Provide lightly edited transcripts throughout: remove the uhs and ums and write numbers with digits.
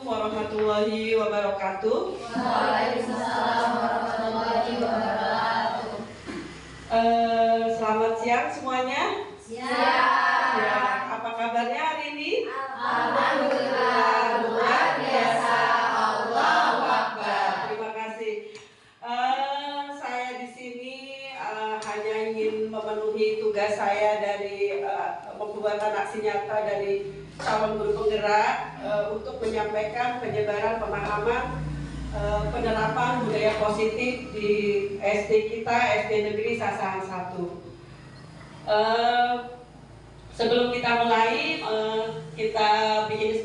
warahmatullahi wabarakatuh. Waalaikumsalam warahmatullahi wabarakatuh. Selamat siang semuanya. Siang. Ya, apa kabarnya hari ini? Alhamdulillah, luar biasa. Allahu Akbar. Terima kasih. Saya di sini hanya ingin memenuhi tugas saya dari pembuatan aksi nyata dari calon guru penggerak untuk menyampaikan penyebaran pemahaman penerapan budaya positif di SD kita, SD Negeri Sasahan 1. Sebelum kita mulai, kita bikin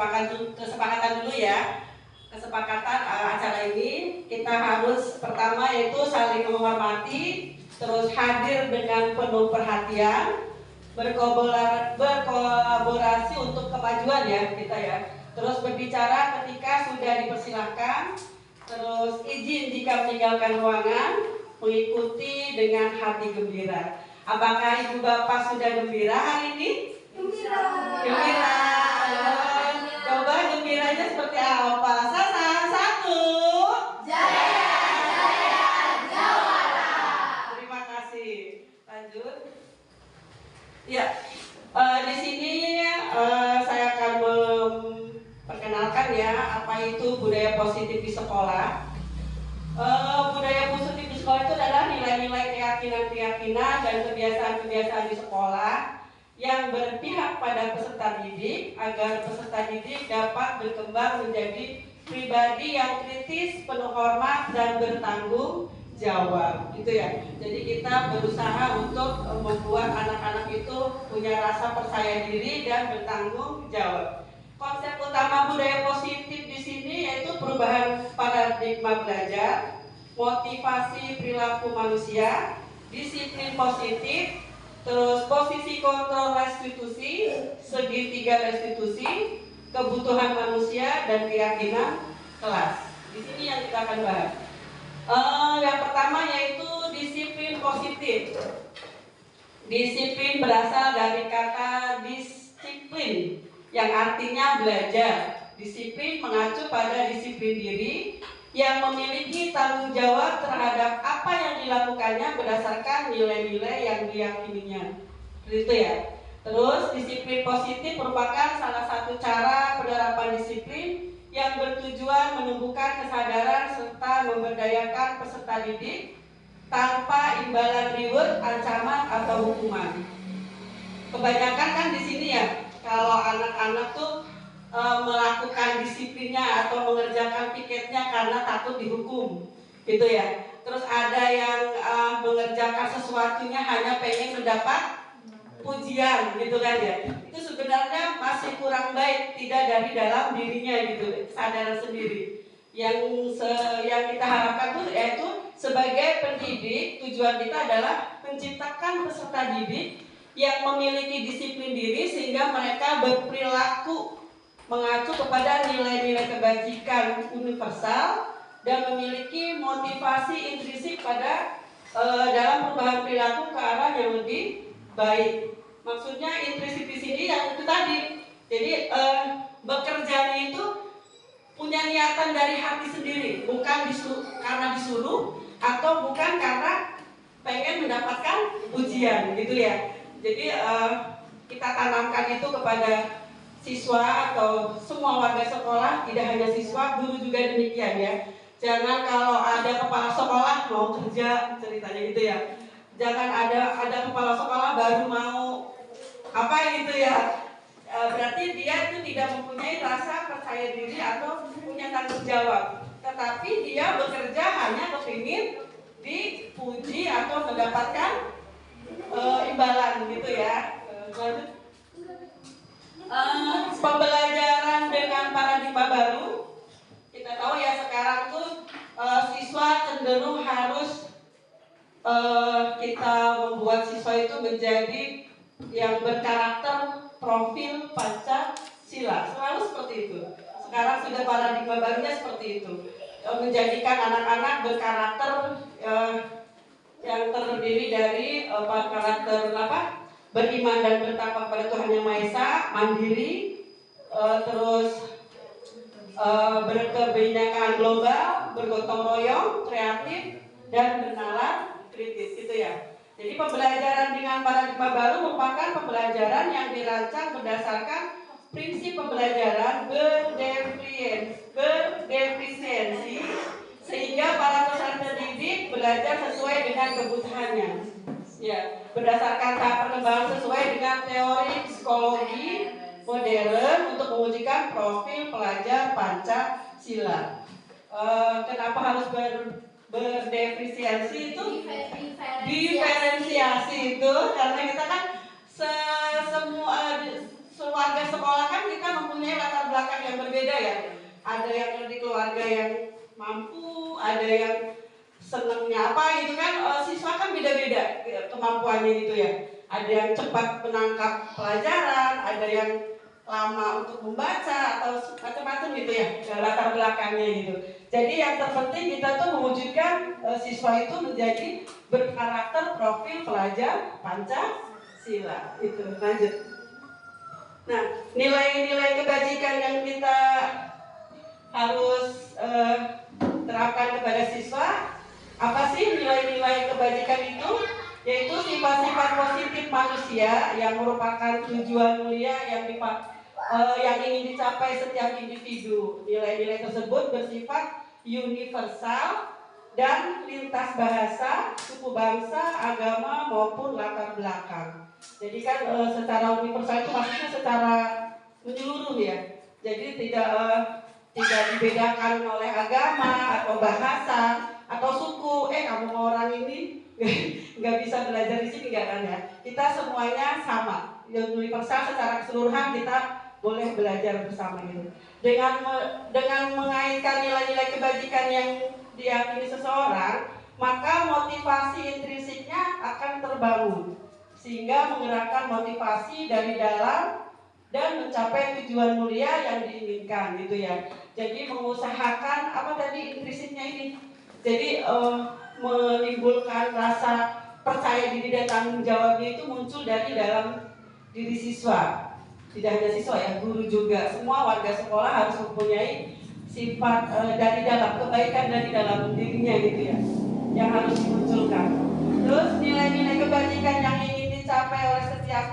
kesepakatan dulu ya. Kesepakatan acara ini kita harus pertama yaitu saling menghormati, terus hadir dengan penuh perhatian, berkolaborasi untuk kemajuan ya kita ya. Terus berbicara ketika sudah dipersilahkan, terus izin jika meninggalkan ruangan, mengikuti dengan hati gembira. Apakah ibu bapak sudah gembira hari ini? Gembira. Coba gembiranya seperti apa? Sasahan 1. Jaya, jaya, jawara. Terima kasih. Lanjut. Ya, di sini saya akan memperkenalkan ya apa itu budaya positif di sekolah. Budaya positif di sekolah itu adalah nilai-nilai keyakinan dan kebiasaan-kebiasaan di sekolah yang berpihak pada peserta didik agar peserta didik dapat berkembang menjadi pribadi yang kritis, penuh hormat dan bertanggung jawab, gitu ya. Jadi kita berusaha untuk membuat anak-anak itu punya rasa percaya diri dan bertanggung jawab. Konsep utama budaya positif di sini yaitu perubahan paradigma belajar, motivasi perilaku manusia, disiplin positif, terus posisi kontrol restitusi, segitiga restitusi, kebutuhan manusia dan keyakinan kelas. Di sini yang kita akan bahas. Yang pertama yaitu disiplin positif. Disiplin berasal dari kata disiplin yang artinya belajar. Disiplin mengacu pada disiplin diri yang memiliki tanggung jawab terhadap apa yang dilakukannya berdasarkan nilai-nilai yang diyakininya. Gitu ya. Terus disiplin positif merupakan salah satu cara penerapan disiplin yang bertujuan menumbuhkan kesadaran serta memberdayakan peserta didik tanpa imbalan reward, ancaman atau hukuman. Kebanyakan kan di sini ya, kalau anak-anak tuh melakukan disiplinnya atau mengerjakan piketnya karena takut dihukum, gitu ya. Terus ada yang mengerjakan sesuatunya hanya pengen mendapat pujian, gitu kan ya. Itu sebenarnya masih kurang baik, tidak dari dalam dirinya gitu, kesadaran sendiri. Yang kita harapkan tuh yaitu sebagai pendidik, tujuan kita adalah menciptakan peserta didik yang memiliki disiplin diri sehingga mereka berperilaku mengacu kepada nilai-nilai kebajikan universal dan memiliki motivasi intrinsik pada dalam perubahan perilaku ke arah yang lebih baik. Maksudnya intrinsik di sini yang itu tadi. Jadi bekerjanya itu punya niatan dari hati sendiri, bukan karena disuruh atau bukan karena pengen mendapatkan pujian, gitu ya. Jadi kita tanamkan itu kepada siswa atau semua warga sekolah, tidak hanya siswa, guru juga demikian ya. Jangan kalau ada kepala sekolah mau kerja, ceritanya gitu ya. Jangan ada kepala sekolah baru mau apa gitu ya. Berarti dia itu tidak mempunyai rasa percaya diri atau punya tanggung jawab. Tetapi dia bekerja hanya kepingin dipuji atau mendapatkan imbalan gitu ya. Pembelajaran dengan paradigma baru, kita tahu ya sekarang tuh siswa cenderung harus kita membuat siswa itu menjadi yang berkarakter profil Pancasila, selalu seperti itu. Sekarang sudah paradigma barunya seperti itu, menjadikan anak-anak berkarakter yang terdiri dari karakter beriman dan bertakwa kepada Tuhan Yang Maha Esa, mandiri, terus berkebinekaan global, bergotong royong, kreatif, dan bernalar kritis, gitu ya. Jadi pembelajaran dengan paradigma baru merupakan pembelajaran yang dirancang berdasarkan prinsip pembelajaran berdefisiensi sehingga para peserta didik belajar sesuai dengan kebutuhannya. Ya, berdasarkan tahap perkembangan sesuai dengan teori psikologi modern untuk mewujudkan profil pelajar Pancasila. Kenapa harus berdefisiensi itu? Diferensiasi itu karena kita kan semua warga sekolah kan kita mempunyai latar belakang yang berbeda ya. Ada yang dari keluarga yang mampu, ada yang senangnya apa gitu kan. Siswa kan beda-beda kemampuannya gitu ya. Ada yang cepat menangkap pelajaran, ada yang lama untuk membaca atau macam-macam gitu ya, latar belakangnya gitu. Jadi yang terpenting kita tuh mewujudkan siswa itu menjadi berkarakter profil pelajar Pancasila. Itu lanjut. Nah, nilai-nilai kebajikan yang kita harus terapkan kepada siswa, apa sih nilai-nilai kebajikan itu? Yaitu sifat-sifat positif manusia yang merupakan tujuan mulia yang ingin dicapai setiap individu. Nilai-nilai tersebut bersifat universal dan lintas bahasa, suku bangsa, agama maupun latar belakang. Jadi kan secara universal itu maksudnya secara menyeluruh ya. Jadi tidak dibedakan oleh agama atau bahasa atau suku. Kamu orang ini nggak bisa belajar di sini nggak kan ya? Kita semuanya sama, universal secara keseluruhan kita boleh belajar bersama gitu. Dengan mengaitkan nilai-nilai kebajikan yang diyakini seseorang, maka motivasi intrinsiknya akan terbangun sehingga menggerakkan motivasi dari dalam dan mencapai tujuan mulia yang diinginkan gitu ya. Jadi mengusahakan apa tadi intrinsiknya ini? Jadi menimbulkan rasa percaya diri dan tanggung jawabnya itu muncul dari dalam diri siswa. Tidak hanya siswa ya, guru juga. Semua warga sekolah harus mempunyai sifat dari dalam, kebaikan dari dalam dirinya gitu ya, yang harus dimunculkan. Terus nilai-nilai kebajikan yang ingin dicapai oleh setiap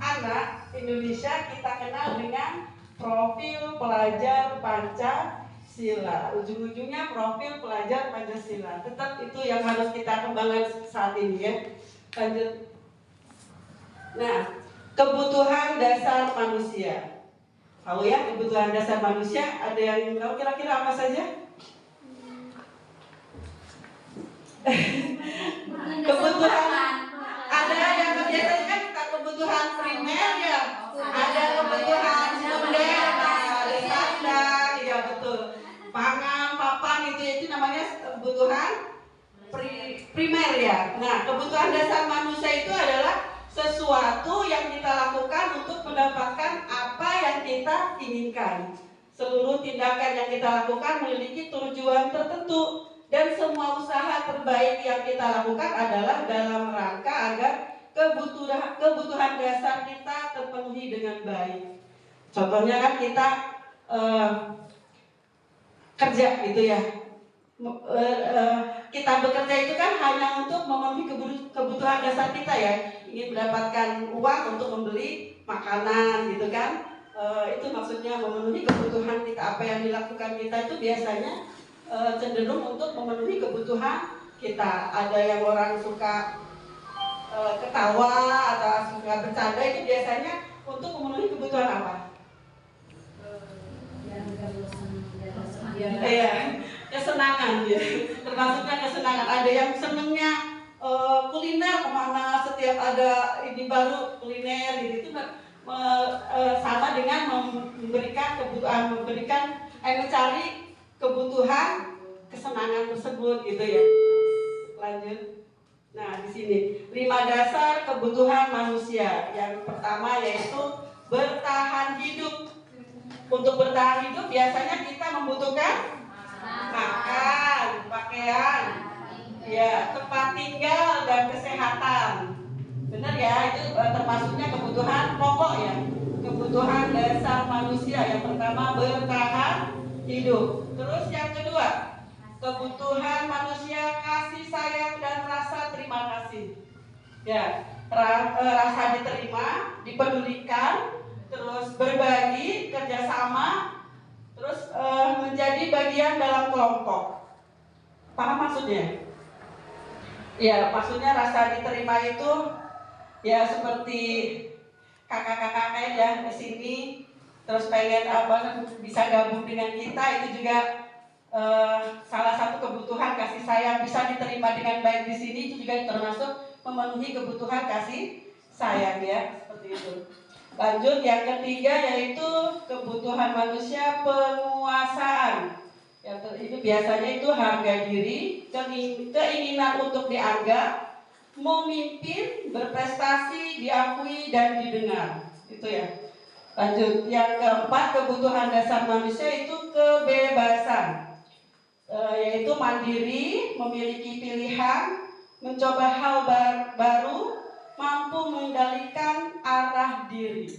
anak Indonesia kita kenal dengan profil pelajar Pancasila. Ujung-ujungnya profil pelajar Pancasila. Tetap itu yang harus kita kembangkan saat ini ya. Lanjut. Nah, kebutuhan dasar manusia. Tahu ya kebutuhan dasar manusia? Ada yang tahu kira-kira apa saja? Kebutuhan ada yang biasanya kan kita kebutuhan primer ya. Ada kebutuhan sekunder, sandang, ya betul. Pangan, papan itu namanya kebutuhan primer ya. Nah, kebutuhan dasar manusia itu adalah sesuatu yang kita lakukan untuk mendapatkan apa yang kita inginkan. Seluruh tindakan yang kita lakukan memiliki tujuan tertentu dan semua usaha terbaik yang kita lakukan adalah dalam rangka agar kebutuhan dasar kita terpenuhi dengan baik. Contohnya kan kita kerja gitu ya. Kita bekerja itu kan hanya untuk memenuhi kebutuhan dasar kita ya. Ingin mendapatkan uang untuk membeli makanan gitu kan. Itu maksudnya memenuhi kebutuhan kita. Apa yang dilakukan kita itu biasanya cenderung untuk memenuhi kebutuhan kita. Ada yang orang suka ketawa atau suka bercanda, itu biasanya untuk memenuhi kebutuhan apa? Kesenangan ya. Termasuknya kesenangan. Ada yang senengnya kuliner, kemana setiap ada ini baru kuliner gitu. Itu sama dengan memberikan kebutuhan, mencari kebutuhan kesenangan tersebut gitu ya. Lanjut. Nah, di sini 5 dasar kebutuhan manusia. Yang pertama yaitu bertahan hidup. Untuk bertahan hidup biasanya kita membutuhkan makan, pakaian, ya, tempat tinggal dan kesehatan. Benar ya, itu termasuknya kebutuhan pokok ya. Kebutuhan dasar manusia. Yang pertama bertahan hidup. Terus yang kedua, kebutuhan manusia kasih sayang dan rasa terima kasih. Ya, rasa diterima, dipedulikan, terus berbagi, kerjasama, terus menjadi bagian dalam kelompok. Paham maksudnya? Ya, maksudnya rasa diterima itu ya seperti kakak-kakak ya di sini, terus pengen bisa gabung dengan kita, itu juga salah satu kebutuhan kasih sayang. Bisa diterima dengan baik di sini itu juga termasuk memenuhi kebutuhan kasih sayang ya, seperti itu. Lanjut yang ketiga yaitu kebutuhan manusia penguasaan. Ya, itu biasanya itu harga diri, keinginan untuk dianggap, memimpin, berprestasi, diakui dan didengar. Itu ya. Lanjut yang keempat, kebutuhan dasar manusia itu kebebasan. Yaitu mandiri, memiliki pilihan, mencoba hal baru, mampu mengendalikan arah diri.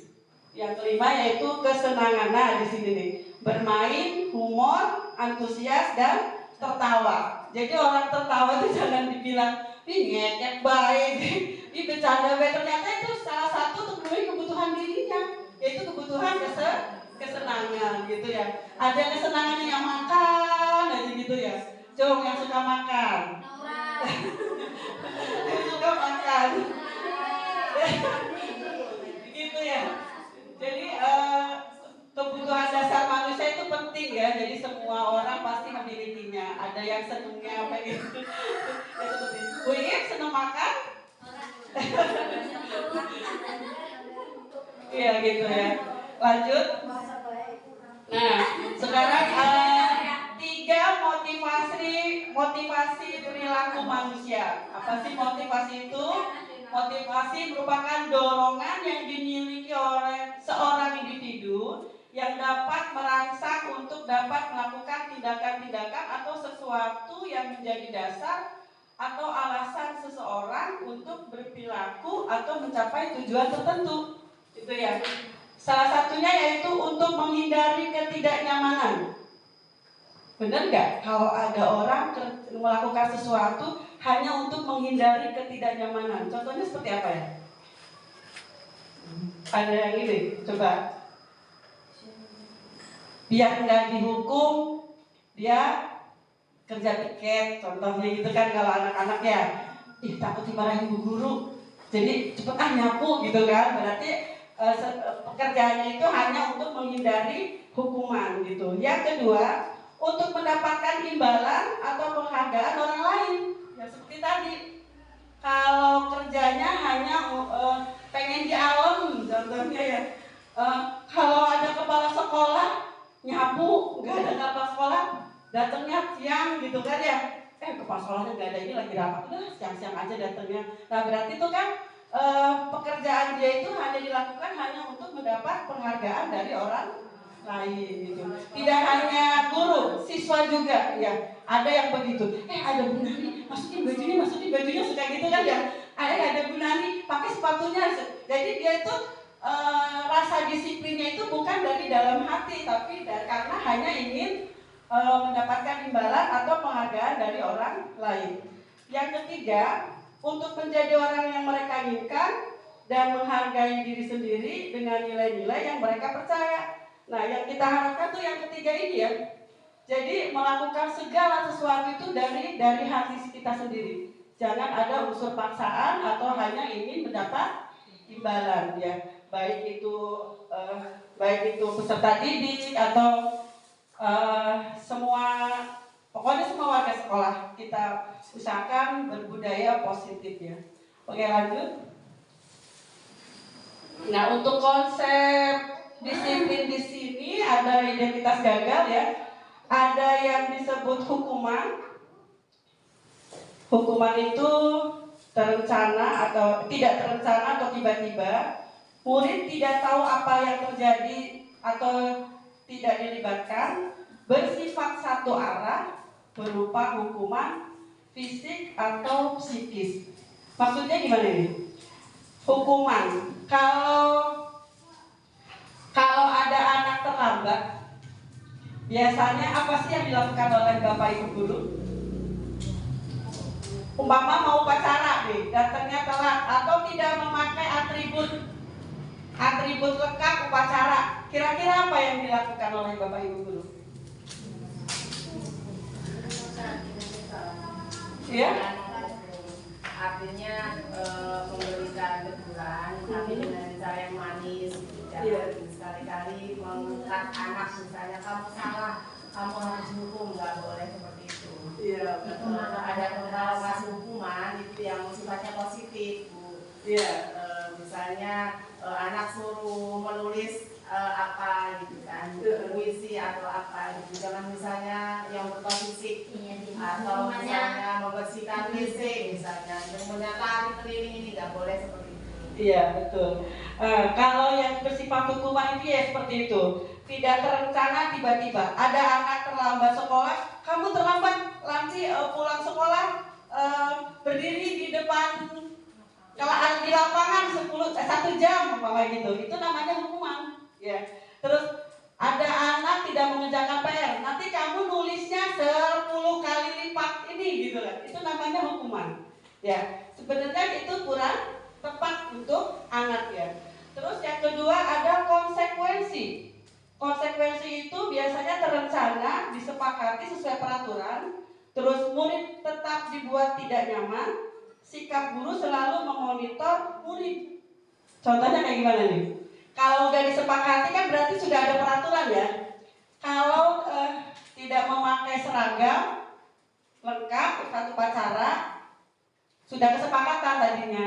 Yang kelima yaitu kesenangan. Nah di sini nih, bermain, humor, antusias dan tertawa. Jadi orang tertawa itu jangan dibilang ih ngekek baik, ih bercanda baik. Ternyata itu salah satu untuk memenuhi kebutuhan dirinya, yaitu kebutuhan kesenangan gitu ya. Ada kesenangannya yang makan aja gitu ya. Jom yang suka makan. Yang suka makan. Gitu ya. Jadi kebutuhan dasar manusia itu penting ya. Jadi semua orang pasti memilikinya. Ada yang senangnya apa gitu. Ya seperti Bu Iip senang makan? Iya gitu ya. Lanjut. Nah, sekarang 3 motivasi perilaku manusia. Apa sih motivasi itu? Motivasi merupakan dorongan yang dimiliki oleh seorang individu yang dapat merangsang untuk dapat melakukan tindakan-tindakan atau sesuatu yang menjadi dasar atau alasan seseorang untuk berperilaku atau mencapai tujuan tertentu. Itu ya. Salah satunya yaitu untuk menghindari ketidaknyamanan. Benar nggak? Kalau ada orang melakukan sesuatu hanya untuk menghindari ketidaknyamanan. Contohnya seperti apa ya? Ada yang ini, coba. Biar nggak dihukum, dia kerja piket. Contohnya gitu kan kalau anak-anak ya. Takut dimarahin bu guru. Jadi cepet nyapu gitu kan. Berarti pekerjaannya itu hanya untuk menghindari hukuman gitu. Yang kedua, untuk mendapatkan imbalan atau penghargaan orang lain. Ya seperti tadi, kalau kerjanya hanya pengen di alam, contohnya ya. Kalau ada kepala sekolah nyapu, nggak ada kepala sekolah, datangnya siang gitu kan ya. Kepala sekolahnya nggak ada, ini lagi rapat, udah siang-siang aja datangnya. Nah berarti itu kan pekerjaan dia itu hanya dilakukan hanya untuk mendapat penghargaan dari orang lain gitu. Tidak hanya guru, siswa juga ya. Ada yang begitu. Ada Bu Nani, masukin bajunya suka gitu kan ya. Ada Bu Nani, pakai sepatunya. Jadi dia itu rasa disiplinnya itu bukan dari dalam hati, tapi karena hanya ingin mendapatkan imbalan atau penghargaan dari orang lain. Yang ketiga, untuk menjadi orang yang mereka inginkan dan menghargai diri sendiri dengan nilai-nilai yang mereka percaya. Nah, yang kita harapkan tuh yang ketiga ini ya. Jadi melakukan segala sesuatu itu dari hati kita sendiri. Jangan ada unsur paksaan atau hanya ingin mendapat imbalan ya. Baik itu peserta didik atau pokoknya semua warga sekolah kita usahakan berbudaya positif ya. Oke lanjut. Nah untuk konsep disiplin di sini ada identitas gagal ya. Ada yang disebut hukuman. Hukuman itu terencana atau tidak terencana atau tiba-tiba. Murid tidak tahu apa yang terjadi atau tidak dilibatkan, bersifat satu arah, berupa hukuman fisik atau psikis. Maksudnya gimana ini? Hukuman. Kalau ada anak terlambat, Biasanya apa sih yang dilakukan oleh Bapak Ibu guru? Umpama mau upacara nih, datangnya telat atau tidak memakai atribut lengkap upacara. Kira-kira apa yang dilakukan oleh Bapak Ibu guru? Ya? Artinya memberikan teguran tapi dengan cara yang manis. Sekali-kali mengangkat anak, misalnya kamu salah, kamu harus dihukum, nggak boleh seperti itu. Ada kalau kasih hukuman itu yang sifatnya positif, Bu. Misalnya anak suruh menulis apa gitu kan, puisi atau apa gitu. Jangan misalnya yang berupa fisik atau misalnya membersihkan WC misalnya, yang menyatakan keliling ini nggak boleh seperti itu. Iya, betul. Kalau yang bersifat hukuman itu ya seperti itu. Tidak terencana, tiba-tiba ada anak terlambat sekolah, kamu terlambat, nanti pulang sekolah berdiri di depan di lapangan 1 jam umpama gitu. Itu namanya hukuman. Ya. Terus ada anak tidak mengerjakan PR, nanti kamu nulisnya 10 kali lipat ini gitu kan. Itu namanya hukuman. Ya, sebenarnya itu kurang tepat untuk anak ya. Terus yang kedua ada konsekuensi. Konsekuensi itu biasanya terencana, disepakati sesuai peraturan. Terus murid tetap dibuat tidak nyaman. Sikap guru selalu memonitor murid. Contohnya kayak gimana nih? Kalau udah disepakati kan berarti sudah ada peraturan ya. Kalau tidak memakai seragam lengkap satu upacara, sudah kesepakatan tadinya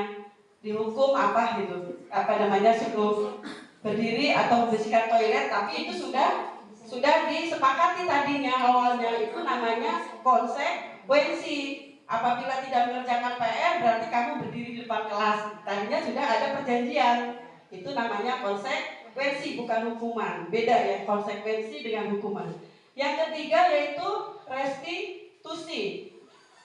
dihukum apa gitu, suruh berdiri atau membersihkan toilet, tapi itu sudah disepakati tadinya awalnya. Itu namanya konsekuensi. Apabila tidak mengerjakan PR berarti kamu berdiri di depan kelas, tadinya sudah ada perjanjian. Itu namanya konsekuensi, bukan hukuman. Beda ya konsekuensi dengan hukuman. Yang ketiga yaitu restitusi,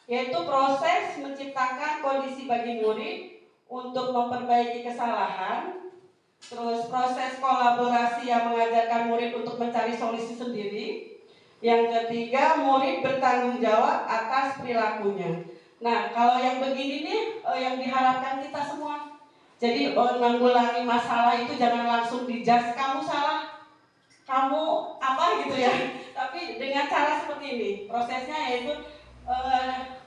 yaitu proses menciptakan kondisi bagi murid untuk memperbaiki kesalahan. Terus proses kolaborasi yang mengajarkan murid untuk mencari solusi sendiri. Yang ketiga, murid bertanggung jawab atas perilakunya. Nah, kalau yang begini nih yang diharapkan kita semua. Jadi menanggulangi masalah itu jangan langsung dijudge kamu salah, kamu apa gitu ya. Tapi dengan cara seperti ini, prosesnya yaitu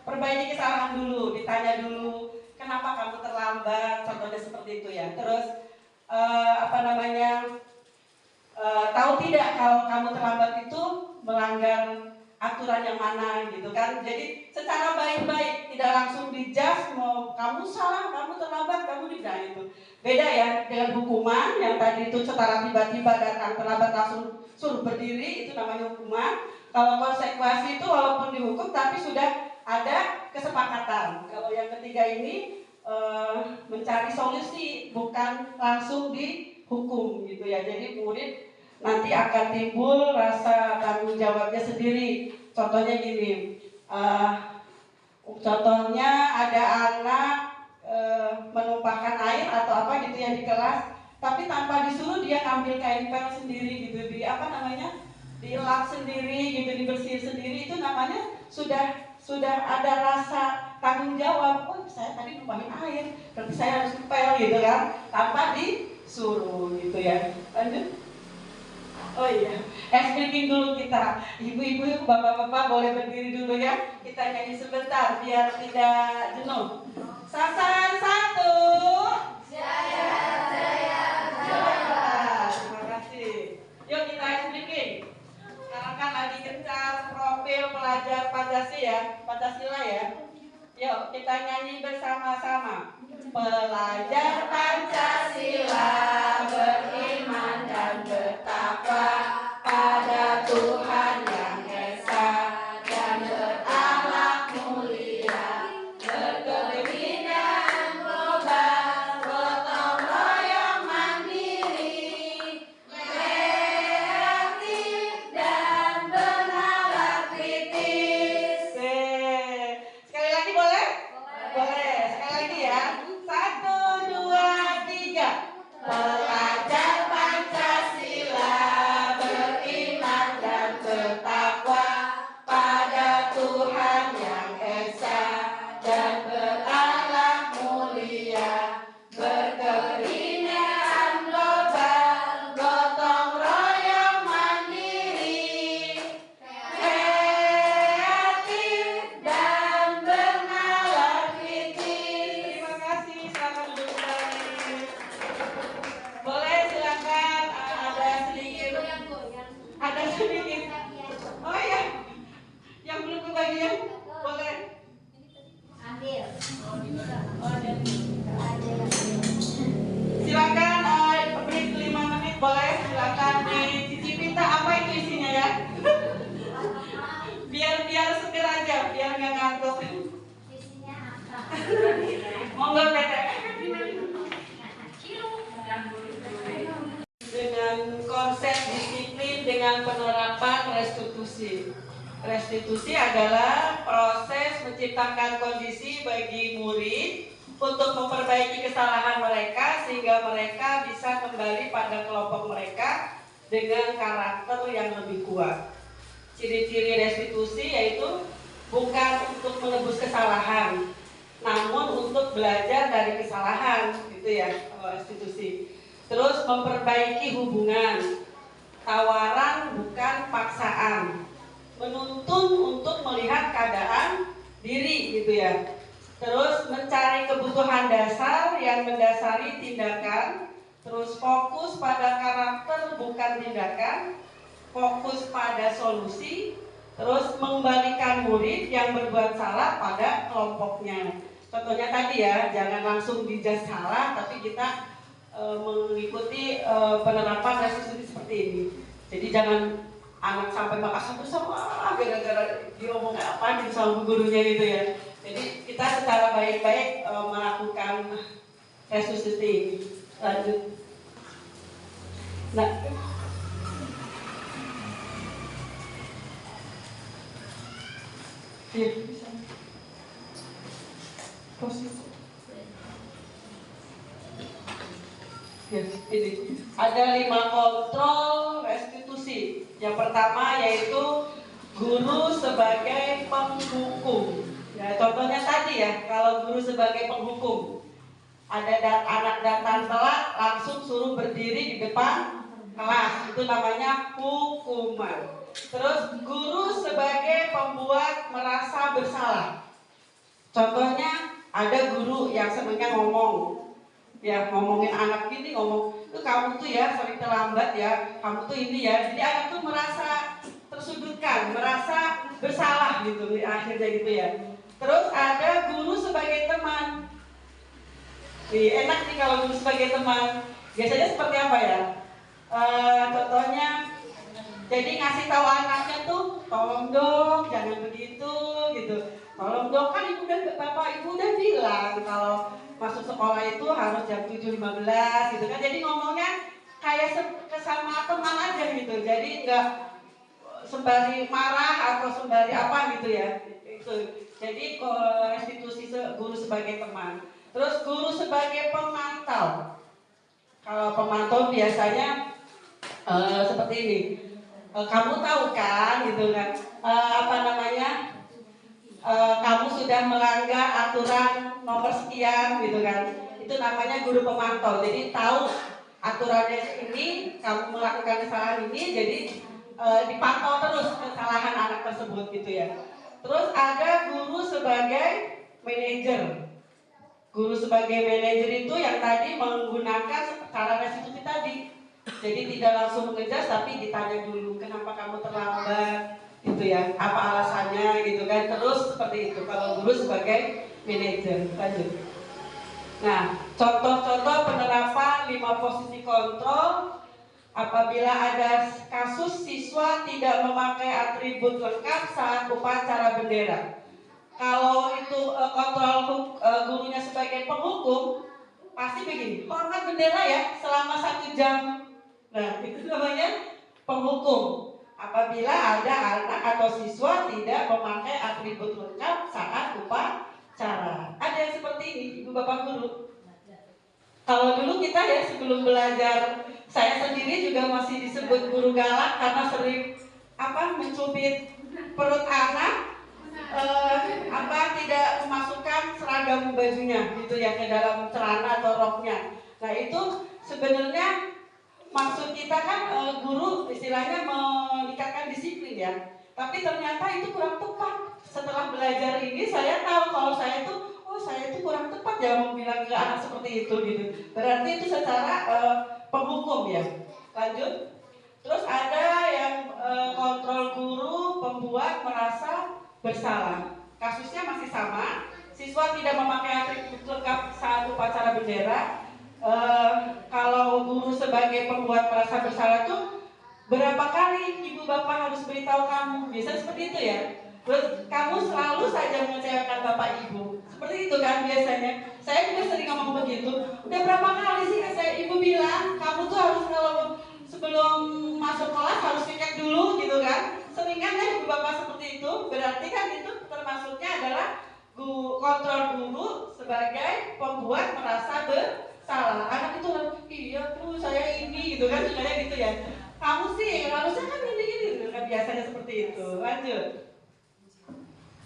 perbaiki kesalahan dulu, ditanya dulu kenapa kamu terlambat, contohnya seperti itu ya. Terus tahu tidak kalau kamu terlambat itu melanggar aturan yang mana gitu kan. Jadi secara baik-baik, tidak langsung dijudge, kamu salah, kamu terlambat, kamu tidak itu. Beda ya dengan hukuman yang tadi itu secara tiba-tiba datang terlambat langsung suruh berdiri, itu namanya hukuman. Kalau konsekuensi itu walaupun dihukum tapi sudah ada kesepakatan. Kalau yang ketiga ini mencari solusi, bukan langsung dihukum gitu ya. Jadi murid nanti akan timbul rasa tanggung jawabnya sendiri. Contohnya gini, contohnya ada anak menumpahkan air atau apa gitu ya di kelas, tapi tanpa disuruh dia ngambil kain pel sendiri gitu, dilap sendiri gitu, dibersihin sendiri. Itu namanya sudah ada rasa tanggung jawab. Oh, saya tadi numpahin air, berarti saya harus pel gitu kan, tanpa disuruh gitu ya. Lanjut. Oh iya, speaking dulu kita. Ibu-ibu, bapak-bapak boleh berdiri dulu ya. Kita nyanyi sebentar biar tidak jenuh. Sasaran 1. Jaya, jaya, jaya. Terima kasih. Yuk kita speaking. Sekarang kan lagi kencar profil pelajar Pancasila ya. Yuk kita nyanyi bersama-sama. Pelajar Pancasila beriman dan bertakwa pada Tuhan Yang Esa dan berakhlak mulia, berkebudayaan global, gotong royong mandiri, kreatif dan bernalar kritis. Sekali lagi boleh? Boleh. Sekali lagi ya. 1, 2, 3. Restitusi adalah proses menciptakan kondisi bagi murid untuk memperbaiki kesalahan mereka sehingga mereka bisa kembali pada kelompok mereka dengan karakter yang lebih kuat. Ciri-ciri restitusi yaitu bukan untuk menebus kesalahan, namun untuk belajar dari kesalahan, gitu ya, restitusi. Terus memperbaiki hubungan, tawaran bukan paksaan, menuntun untuk melihat keadaan diri, gitu ya. Terus mencari kebutuhan dasar yang mendasari tindakan, terus fokus pada karakter bukan tindakan, fokus pada solusi, terus mengembalikan murid yang berbuat salah pada kelompoknya. Contohnya tadi ya, jangan langsung dijudge salah, tapi kita mengikuti penerapan restitusi seperti ini. Jadi jangan anak sampai makassar sama gara-gara dia ngomong apa di sama gurunya gitu ya. Jadi kita secara baik-baik melakukan restitusi ini. Lanjut. Nah, ya, bisa. Posisi. Ya, ini ada 5 kontrol restitusi. Yang pertama yaitu guru sebagai penghukum. Ya, contohnya tadi ya, kalau guru sebagai penghukum, ada anak datang telat, langsung suruh berdiri di depan kelas, itu namanya hukuman. Terus guru sebagai pembuat merasa bersalah. Contohnya ada guru yang senangnya ngomong. Ya, ngomongin anak gini, ngomong, tuh kamu tuh ya sering terlambat ya, kamu tuh ini ya. Jadi anak tuh merasa tersudutkan, merasa bersalah gitu, akhirnya gitu ya. Terus ada guru sebagai teman. Enak nih kalau guru sebagai teman. Biasanya seperti apa ya? Contohnya, jadi ngasih tahu anaknya tuh, tolong dong, jangan begitu, gitu. Tolong dong, kan bapak ibu udah bilang kalau masuk sekolah itu harus jam 7.15 gitu kan. Jadi ngomongnya kayak sama teman aja gitu. Jadi nggak sembari marah atau sembari apa gitu ya. Itu. Jadi restitusi guru sebagai teman. Terus guru sebagai pemantau. Kalau pemantau biasanya seperti ini. Kamu tahu kan gitu kan, kamu sudah melanggar aturan nomor sekian gitu kan. Itu namanya guru pemantau. Jadi tahu aturannya ini, kamu melakukan kesalahan ini, jadi dipantau terus kesalahan anak tersebut gitu ya. Terus ada guru sebagai manajer. Guru sebagai manajer itu yang tadi menggunakan cara restitusi tadi. Jadi tidak langsung mengejar, tapi ditanya dulu, kenapa kamu terlambat gitu ya, apa alasannya gitu kan. Terus seperti itu kalau guru sebagai manajer. Lanjut. Nah, contoh-contoh penerapan 5 posisi kontrol apabila ada kasus siswa tidak memakai atribut lengkap saat upacara bendera. Kalau itu kontrol gurunya sebagai penghukum, pasti begini, hormat bendera ya selama 1 jam. Nah, itu namanya penghukum. Apabila ada anak atau siswa tidak memakai atribut lengkap saat upacara. Ada yang seperti ini, ibu bapak guru. Kalau dulu kita ya sebelum belajar, saya sendiri juga masih disebut guru galak karena sering mencubit perut anak, tidak memasukkan seragam bajunya gitu ya ke dalam celana atau roknya. Nah, itu sebenarnya maksud kita kan guru istilahnya meningkatkan disiplin ya. Tapi ternyata itu kurang tepat. Setelah belajar ini saya tahu kalau saya itu kurang tepat ya mau bilang ke anak seperti itu gitu. Berarti itu secara penghukum ya. Lanjut. Terus ada yang kontrol guru pembuat merasa bersalah. Kasusnya masih sama. Siswa tidak memakai atribut lengkap saat upacara bendera. Kalau guru sebagai pembuat merasa bersalah tuh berapa kali ibu bapak harus beritahu kamu? Biasanya seperti itu ya. Terus kamu selalu saja mengecewakan bapak ibu. Seperti itu kan biasanya. Saya juga sering ngomong begitu. Udah berapa kali sih saya ibu bilang kamu tuh harus kalau sebelum masuk kelas harus ngecek dulu gitu kan. seringannya ibu bapak seperti itu, berarti kan itu termasuknya adalah kontrol guru sebagai pembuat merasa bersalah. Anak itu iya tuh saya ini gitu kan, sebenarnya gitu ya. Kamu sih harusnya kan ini gitu kan, biasanya seperti itu. Lanjut.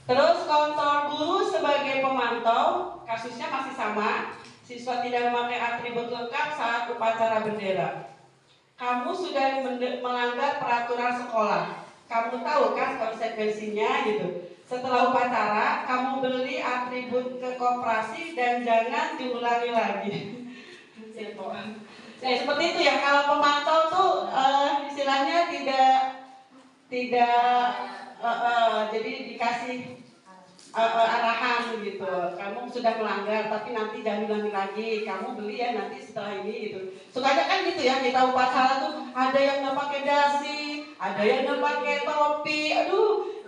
Terus kontrol guru sebagai pemantau, kasusnya masih sama. Siswa tidak memakai atribut lengkap saat upacara bendera. Kamu sudah melanggar peraturan sekolah. Kamu tahu kan konsekuensinya gitu. Setelah upacara, kamu beli atribut ke koperasi dan jangan diulangi lagi. Nah, seperti itu ya. Kalau pemantau tuh istilahnya tidak jadi dikasih arahan gitu. Kamu sudah melanggar, tapi nanti jangan ulangi lagi. Kamu beli ya nanti setelah ini gitu. Sukanya kan gitu ya, kita upacara tuh ada yang nggak pakai dasi, ada yang nggak pakai topi. Aduh,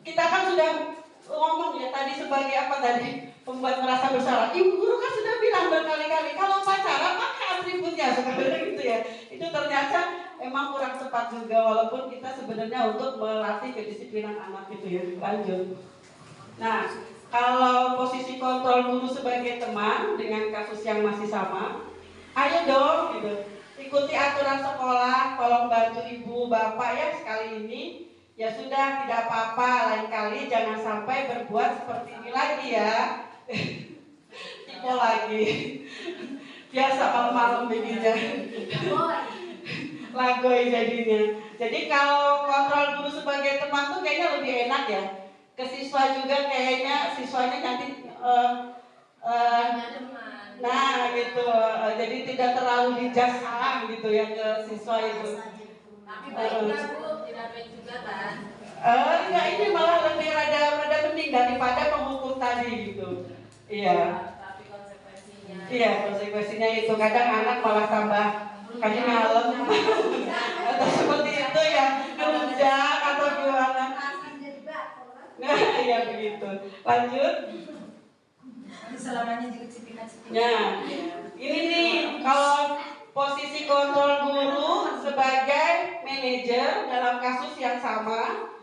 kita kan sudah ngomong ya tadi sebagai apa tadi, pembuat merasa bersalah. Ibu guru kan sudah bilang berkali-kali kalau upacara pakai atributnya, sebenarnya gitu ya. Itu ternyata emang kurang tepat juga, walaupun kita sebenarnya untuk melatih kedisiplinan anak gitu ya. Lanjut. Nah, kalau posisi kontrol guru sebagai teman dengan kasus yang masih sama, ayo dong gitu. Ikuti aturan sekolah, tolong bantu ibu bapak ya sekali ini. Ya sudah, tidak apa-apa, lain kali jangan sampai berbuat seperti ini lagi ya. Tipe lagi. Biasa malam-malam begini. Lagoy jadinya. Jadi kalau kontrol guru sebagai teman tuh kayaknya lebih enak ya. Ke siswa juga kayaknya siswanya nanti nah gitu, jadi tidak terlalu dijudge salah gitu ya ke siswa itu. Tapi baiknya Bu, tidak baik juga kan? Ya ini malah lebih rada penting daripada menghukum tadi gitu. Iya. Tapi konsekuensinya. Iya, konsekuensinya itu kadang anak malah tambah kayak malam atau seperti itu ya, ngerujak atau gimana. Nah, iya begitu. Lanjut. Selamanya juga cipika-cipika. Nah, ini nih kalau posisi kontrol guru sebagai manajer dalam kasus yang sama,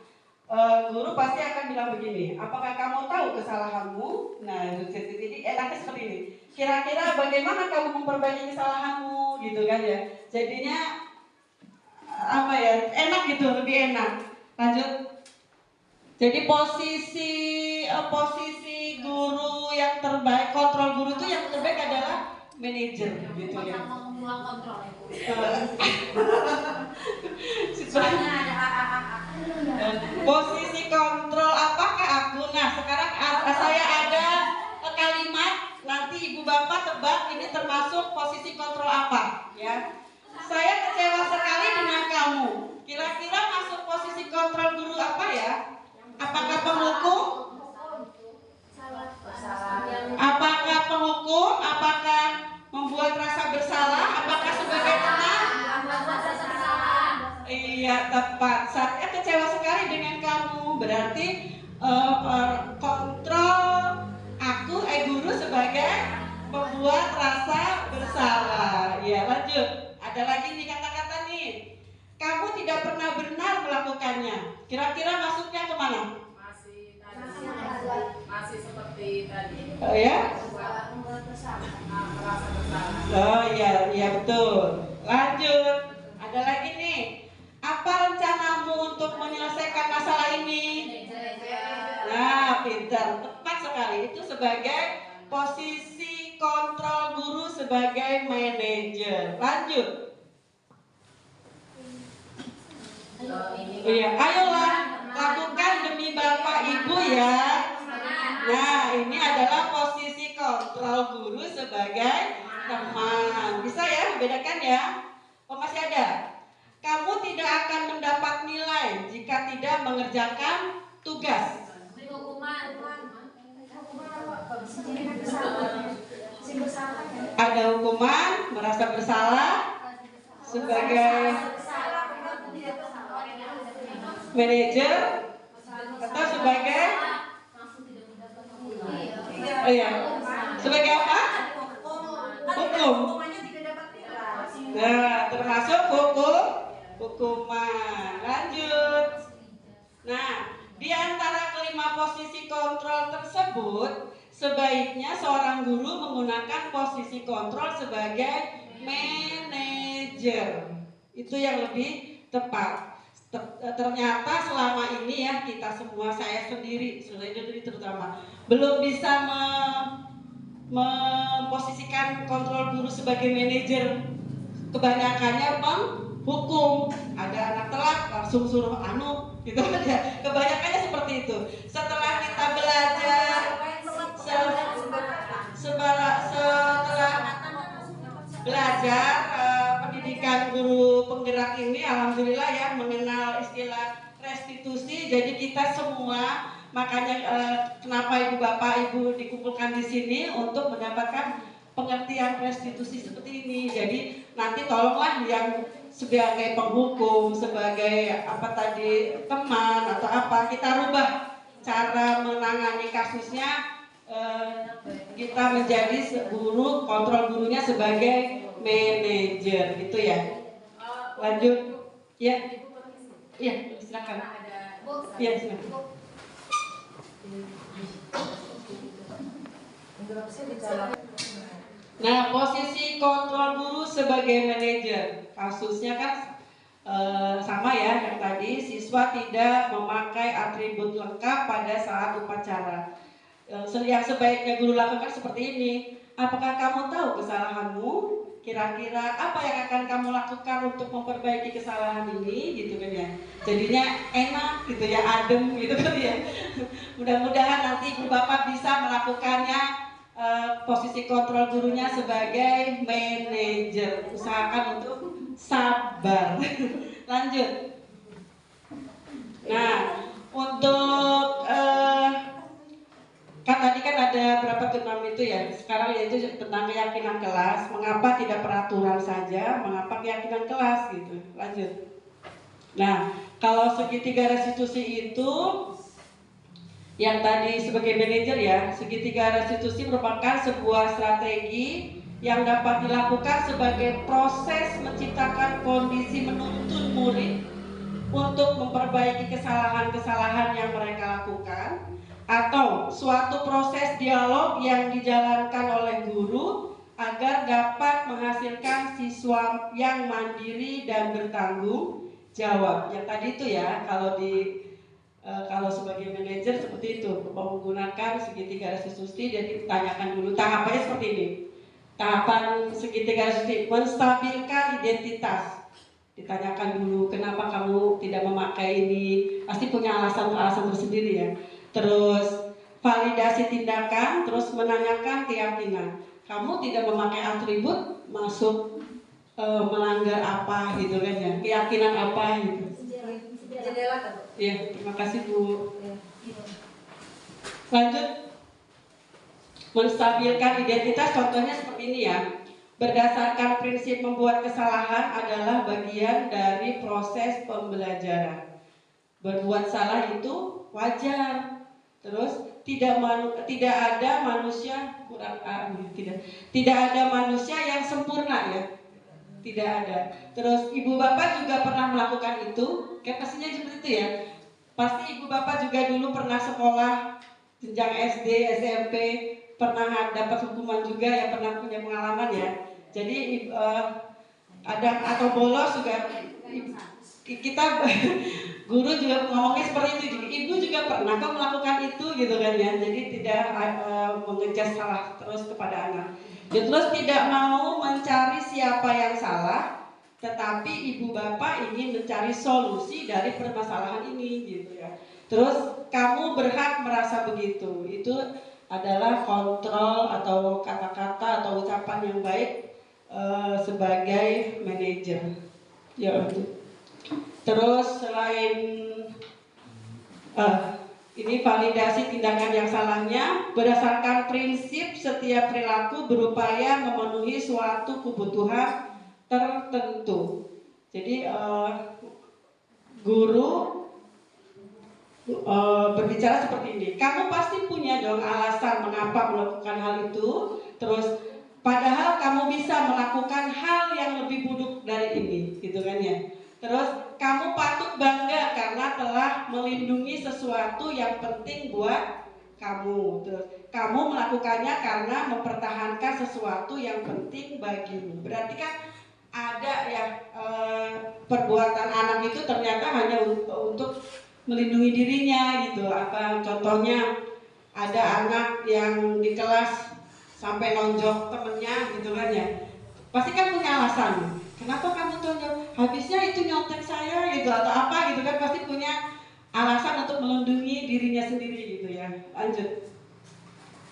guru pasti akan bilang begini, apakah kamu tahu kesalahanmu? Nah, jadi enaknya seperti ini. Kira-kira bagaimana kamu memperbaiki kesalahanmu, gitu kan ya? Jadinya apa ya? Enak gitu, lebih enak. Lanjut. Jadi posisi guru yang terbaik, kontrol guru itu yang terbaik adalah manajer gitu ya. Sama mengulang kontrol ya Bu. Soalnya posisi kontrol apakah aku? Nah sekarang saya ada kalimat, nanti ibu bapak tebak ini termasuk posisi kontrol apa ya. Saya kecewa sekali dengan kamu. Kira-kira masuk posisi kontrol guru apa ya? Apakah penghukum? Apakah penghukum? Apakah membuat rasa bersalah? Apakah sebagai teman? Iya tepat. Saya kecewa sekali dengan kamu. Berarti kontrol aku guru sebagai membuat rasa bersalah. Ya lanjut. Ada lagi nih kata-kata nih. Kamu tidak pernah benar melakukannya. Kira-kira masuknya kemana? Masih tadi. Masih seperti tadi. Oh ya? Merasa bersalah. Oh iya betul. Lanjut. Ada lagi nih. Apa rencanamu untuk menyelesaikan masalah ini? Nah, pintar, tepat sekali. Itu sebagai posisi kontrol guru sebagai manajer. Lanjut. Iya, ayolah lakukan demi bapak ibu ya. Nah, ini adalah posisi kontrol guru sebagai teman. Bisa ya, bedakan ya. Oh masih ada. Kamu tidak akan mendapat nilai jika tidak mengerjakan tugas. Ada hukuman, merasa bersalah sebagai manajer atau sebagai sebagai apa? Hukum. Nah, termasuk hukuman. Lanjut. Nah, di antara kelima posisi kontrol tersebut, sebaiknya seorang guru menggunakan posisi kontrol sebagai manajer. Itu yang lebih tepat. Ternyata selama ini ya kita semua, saya sendiri terutama, belum bisa memposisikan kontrol guru sebagai manajer. Kebanyakannya hukum, ada anak telat langsung suruh gitu aja. Kebanyakannya seperti itu. Setelah kita belajar, setelah belajar pendidikan guru penggerak ini, alhamdulillah ya, mengenal istilah restitusi. Jadi kita semua, makanya kenapa ibu bapak ibu dikumpulkan di sini untuk mendapatkan pengertian restitusi seperti ini. Jadi nanti tolonglah yang sebagai penghukum, sebagai teman atau apa, kita rubah cara menangani kasusnya. Kita menjadi guru, kontrol gurunya sebagai manajer, gitu ya. Lanjut, ya, silakan. Ya, silakan. Nah, posisi kontrol guru sebagai manajer, kasusnya kan sama ya yang tadi, siswa tidak memakai atribut lengkap pada saat upacara. Yang sebaiknya guru lakukan seperti ini. Apakah kamu tahu kesalahanmu? Kira-kira apa yang akan kamu lakukan untuk memperbaiki kesalahan ini, gitu kan ya. Jadinya enak gitu ya, adem gitu kan ya. Mudah-mudahan nanti ibu bapak bisa melakukannya, posisi kontrol gurunya sebagai manajer. Usahakan untuk sabar. Lanjut. Nah, untuk kan tadi kan ada berapa tuh itu ya. Sekarang yaitu tentang keyakinan kelas. Mengapa tidak peraturan saja? Mengapa keyakinan kelas gitu. Lanjut. Nah, kalau segitiga restitusi itu yang tadi sebagai manajer ya, segitiga restitusi merupakan sebuah strategi yang dapat dilakukan sebagai proses menciptakan kondisi menuntun murid untuk memperbaiki kesalahan-kesalahan yang mereka lakukan, atau suatu proses dialog yang dijalankan oleh guru agar dapat menghasilkan siswa yang mandiri dan bertanggung jawab. Yang tadi itu ya, kalau sebagai manajer seperti itu, menggunakan segitiga restitusi. Jadi tanyakan dulu tahapannya seperti ini. Tahapan segitiga restitusi, menstabilkan identitas. Ditanyakan dulu, kenapa kamu tidak memakai ini? Pasti punya alasan tersendiri ya. Terus validasi tindakan, terus menanyakan keyakinan. Kamu tidak memakai atribut, masuk melanggar apa gitu kan ya? Keyakinan apa gitu? Ya, terima kasih Bu. Lanjut, menstabilkan identitas. Contohnya seperti ini ya. Berdasarkan prinsip membuat kesalahan adalah bagian dari proses pembelajaran. Berbuat salah itu wajar. Terus tidak ada manusia tidak ada manusia yang sempurna ya. Tidak ada. Terus ibu bapak juga pernah melakukan itu. Kan pastinya seperti itu ya. Pasti ibu bapak juga dulu pernah sekolah jenjang SD, SMP, pernah dapat hukuman juga, yang pernah punya pengalaman ya. Jadi ada atau bolos juga, kita guru juga ngomongnya seperti itu. Ibu juga pernah kok melakukan itu gitu kan ya. Jadi tidak mengejar salah terus kepada anak. Terus tidak mau mencari siapa yang salah, tetapi ibu bapak ingin mencari solusi dari permasalahan ini gitu ya. Terus kamu berhak merasa begitu. Itu adalah kontrol atau kata-kata atau ucapan yang baik sebagai manajer. Ya, terus selain ini validasi tindakan yang salahnya, berdasarkan prinsip setiap perilaku berupaya memenuhi suatu kebutuhan tertentu. Jadi guru berbicara seperti ini. Kamu pasti punya dong alasan mengapa melakukan hal itu. Terus padahal kamu bisa melakukan hal yang lebih buruk dari ini, gitu kan ya. Terus kamu patut bangga karena telah melindungi sesuatu yang penting buat kamu. Terus, kamu melakukannya karena mempertahankan sesuatu yang penting bagimu. Berarti kan ada ya perbuatan anak itu ternyata hanya untuk melindungi dirinya gitu. Apa contohnya, ada anak yang di kelas sampai nonjok temennya gitu kan ya, pasti kan punya alasan. Kenapa kamu tonjok? Habisnya itu nyontek saya gitu atau apa gitu kan, pasti punya alasan untuk melindungi dirinya sendiri gitu ya. Lanjut.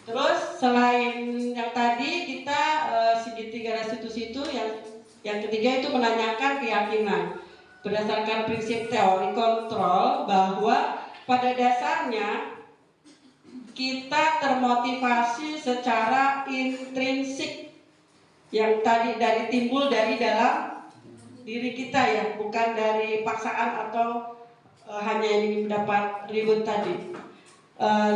Terus selain yang tadi kita segitiga restitusi itu yang ketiga itu menanyakan keyakinan berdasarkan prinsip teori kontrol, bahwa pada dasarnya kita termotivasi secara intrinsik yang tadi timbul dari dalam diri kita ya, bukan dari paksaan atau hanya yang ingin mendapat reward tadi.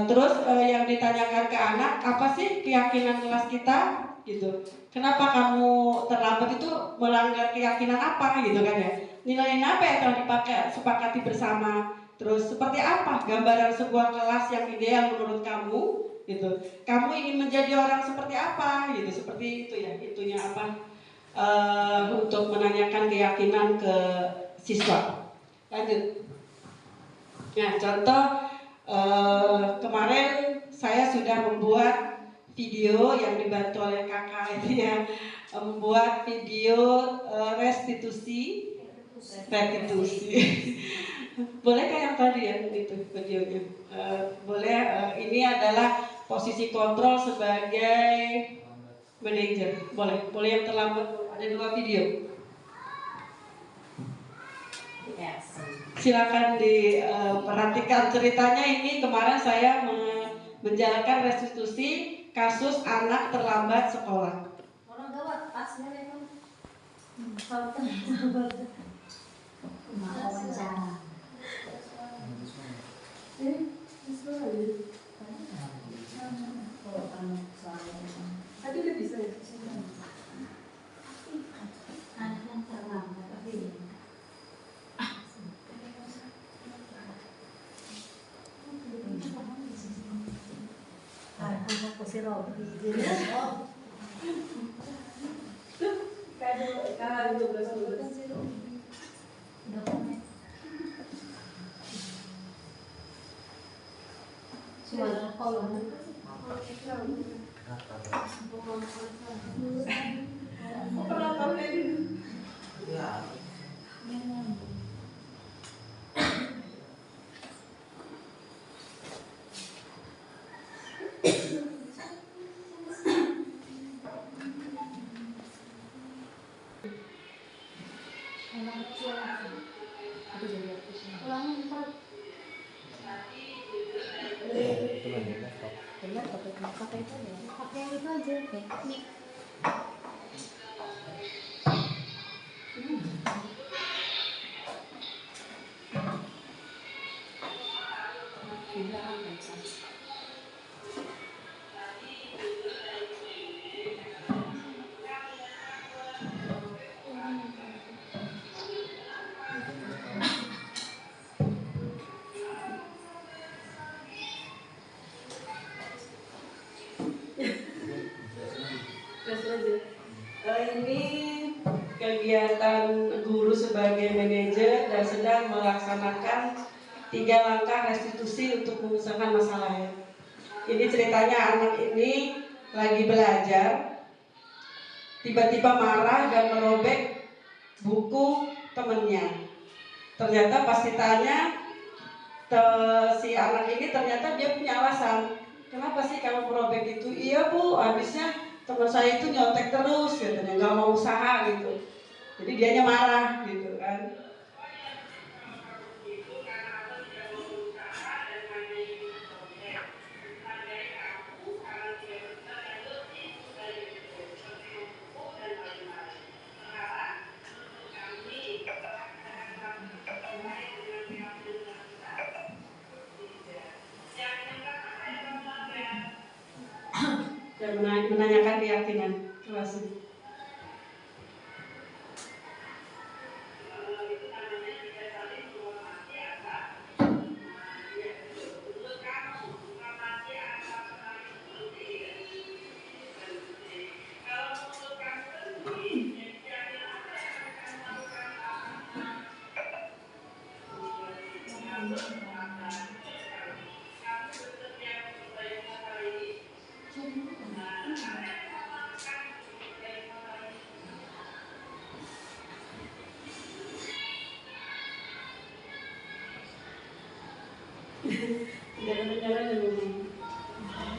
Terus yang ditanyakan ke anak, apa sih keyakinan kelas kita gitu? Kenapa kamu terlambat itu melanggar keyakinan apa gitu kan ya? Nilai apa yang telah sepakati bersama? Terus seperti apa gambaran sebuah kelas yang ideal menurut kamu gitu? Kamu ingin menjadi orang seperti apa gitu? Seperti itu ya, itunya apa? Untuk menanyakan keyakinan ke siswa. Lanjut. Nah, contoh kemarin saya sudah membuat video yang dibantu oleh kakak itu ya, membuat video restitusi. Boleh yang tadi ya itu videonya? Boleh. Ini adalah posisi kontrol sebagai manajer. Boleh yang terlambat. Ada 2 video. Silakan diperhatikan ceritanya. Ini kemarin saya menjalankan restitusi kasus anak terlambat sekolah. Orang gawat asnya itu. Tadi udah bisa ya? Anak yang terlambat tapi anak ko si Robby. Kaya 12 bulan si Robby. Suara kolom. Pernah tahu ini? Ya. Pakai itu aja, teknik. Ini kegiatan guru sebagai manajer dan sedang melaksanakan 3 langkah restitusi untuk menyelesaikan masalahnya. Ini ceritanya anak ini lagi belajar, tiba-tiba marah dan merobek buku temennya. Ternyata pas ditanya, si anak ini ternyata dia punya alasan. Kenapa sih kamu merobek itu? Iya bu, habisnya teman saya itu nyontek terus katanya, nggak mau usaha gitu. Jadi dianya marah gitu kan. Dan menanyakan keyakinan kelas.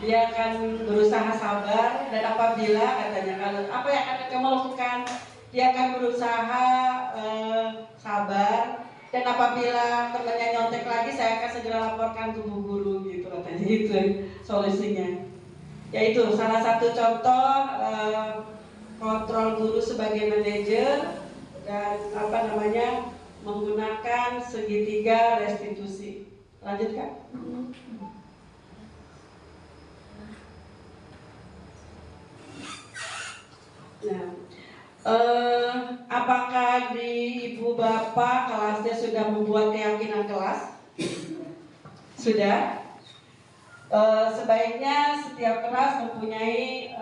Dia akan berusaha sabar, dan apabila katanya kalau apa yang akan kamu lakukan, dia akan berusaha sabar, dan apabila temannya nyontek lagi, saya akan segera laporkan ke Bu Guru gitu katanya. Itu solusinya. Yaitu salah satu contoh kontrol guru sebagai manajer, dan menggunakan segitiga restitusi. Lanjutkan. Nah, apakah di ibu bapak kelasnya sudah membuat keyakinan kelas? Sudah. Sebaiknya setiap kelas mempunyai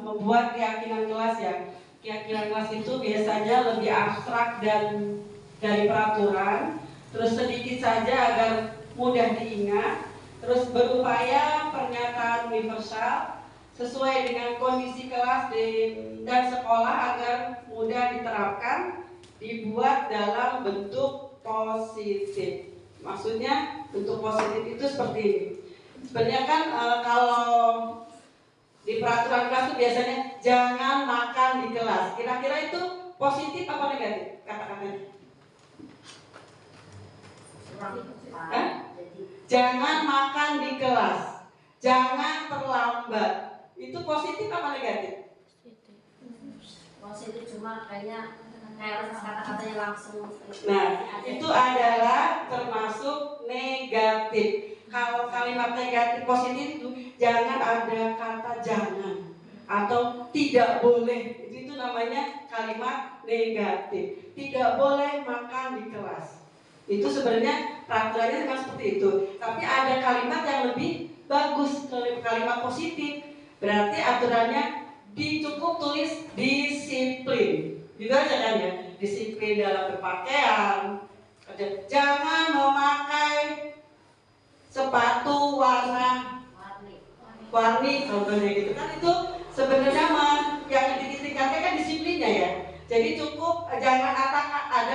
membuat keyakinan kelas ya. Keyakinan kelas itu biasanya lebih abstrak dan dari peraturan, terus sedikit saja agar mudah diingat, terus berupaya pernyataan universal sesuai dengan kondisi kelas dan sekolah agar mudah diterapkan, dibuat dalam bentuk positif. Maksudnya bentuk positif itu seperti ini. Sebenarnya kan kalau di peraturan kelas itu biasanya jangan makan di kelas. Kira-kira itu positif apa negatif kata-katanya? Jangan makan di kelas, jangan terlambat. Itu positif apa negatif? Positif, cuma kayaknya kata-katanya langsung. Nah, itu adalah termasuk negatif. Kalau kalimat negatif positif itu jangan ada kata jangan atau tidak boleh. Itu namanya kalimat negatif. Tidak boleh makan di kelas. Itu sebenarnya peraturannya memang seperti itu. Tapi ada kalimat yang lebih bagus, kalimat positif. Berarti aturannya cukup tulis disiplin. Gitu aja kan ya. Disiplin dalam berpakaian. Jangan memakai sepatu warni contohnya gitu kan. Itu sebenarnya yang ditingkatkan kan disiplinnya ya. Jadi cukup jangan ada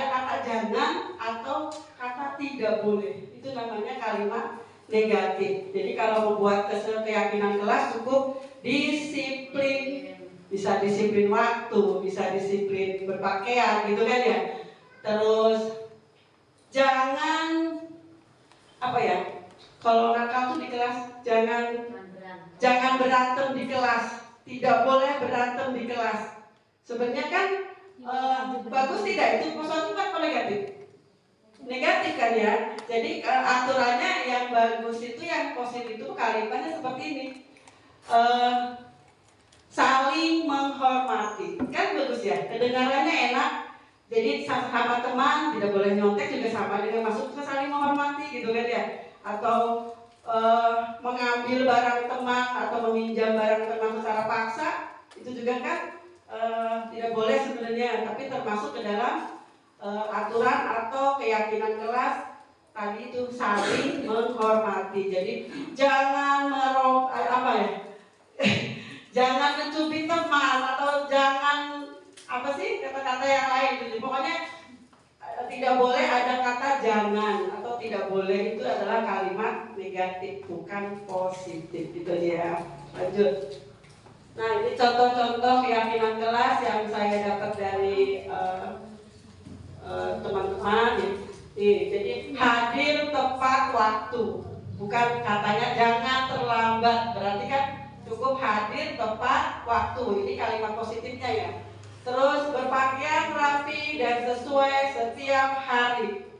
kata jangan atau kata tidak boleh. Itu namanya kalimat negatif. Jadi kalau membuat keyakinan kelas cukup disiplin. Bisa disiplin waktu, bisa disiplin berpakaian gitu kan ya. Terus jangan kalau nakal tuh di kelas jangan berantem di kelas. Tidak boleh berantem di kelas. Sebenarnya kan bagus tidak? Itu positif apa negatif? Negatif kan ya. Jadi aturannya yang bagus itu, yang positif itu kalimatnya seperti ini. Saling menghormati. Kan bagus ya. Kedengarannya enak. Jadi sama teman tidak boleh nyontek juga sama dengan masuk ke saling menghormati gitu kan ya. Atau mengambil barang teman atau meminjam barang teman secara paksa, itu juga kan tidak boleh sebenarnya, tapi termasuk ke dalam aturan atau keyakinan kelas tadi itu saling menghormati. Jadi jangan jangan mencubit teman atau jangan kata-kata yang lain gitu. Pokoknya tidak boleh ada kata jangan atau tidak boleh, itu adalah kalimat negatif bukan positif gitu ya. Lanjut. Nah, ini contoh-contoh keyakinan kelas yang saya dapat dari teman-teman. Jadi hadir tepat waktu, bukan katanya jangan terlambat. Berarti kan cukup hadir tepat waktu. Ini kalimat positifnya ya. Terus berpakaian rapi dan sesuai setiap hari.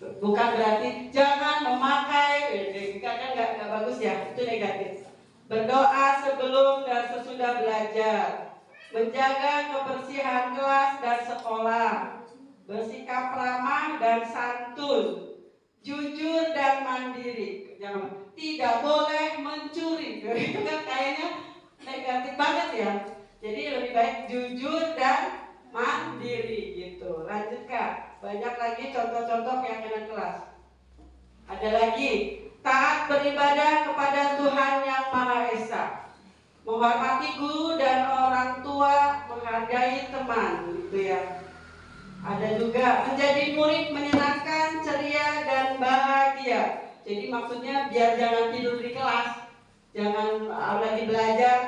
Bukan berarti jangan memakai, kan nggak bagus ya, itu negatif. Berdoa sebelum dan sesudah belajar, menjaga kebersihan kelas dan sekolah, bersikap ramah dan santun, jujur dan mandiri. Tidak boleh mencuri. Itu kan kayaknya negatif banget ya. Jadi lebih baik jujur dan mandiri gitu. Lanjutkan. Banyak lagi contoh-contoh keyakinan kelas. Ada lagi, taat beribadah kepada Tuhan yang Maha Esa, menghormati guru dan orang tua, menghargai teman gitu ya. Ada juga menjadi murid menyenangkan, ceria dan bahagia. Jadi maksudnya biar jangan tidur di kelas, jangan lagi belajar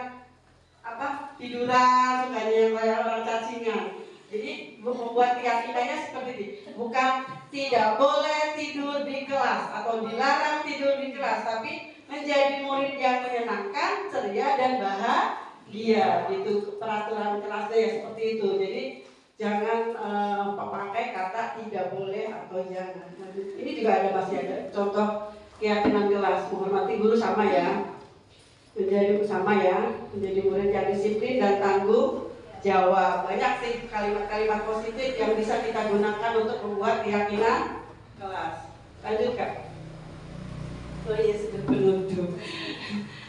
tiduran, sukanya yang kayak orang cacingan. Jadi membuat keyakinannya seperti ini, bukan tidak boleh tidur di kelas atau dilarang tidur di kelas, tapi menjadi murid yang menyenangkan, ceria dan bahagia. Itu peraturan kelasnya ya seperti itu. Jadi jangan pakai kata tidak boleh atau jangan. Ini juga masih ada contoh keyakinan kelas, menghormati guru sama ya. Menjadi murid yang disiplin dan tanggung jawab. Banyak sih kalimat-kalimat positif yang bisa kita gunakan untuk membuat keyakinan kelas. Lanjut Kak. Oh iya, sudah penutup.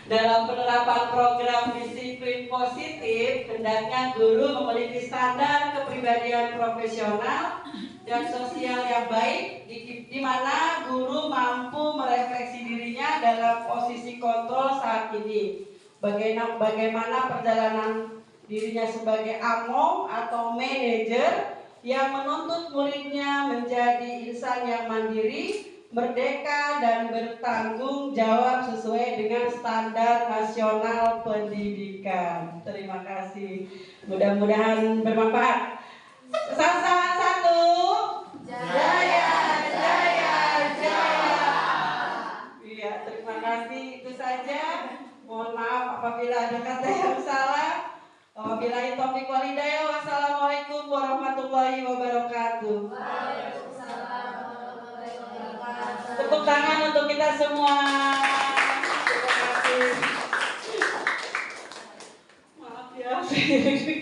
Dalam penerapan program disiplin positif, hendaknya guru memiliki standar kepribadian profesional dan sosial yang baik, di mana guru mampu merefleksi dirinya dalam posisi kontrol saat ini. Bagaimana perjalanan dirinya sebagai among atau manajer yang menuntut muridnya menjadi insan yang mandiri, merdeka dan bertanggung jawab sesuai dengan standar nasional pendidikan. Terima kasih. Mudah-mudahan bermanfaat. Sasaran 1. Jaya, jaya, jaya. Iya, terima kasih. Itu saja. Mohon maaf apabila ada kata yang salah. Wabillahi taufiq wal hidayah. Wassalamualaikum warahmatullahi wabarakatuh. Tepuk tangan untuk kita semua. Terima kasih. Maaf ya.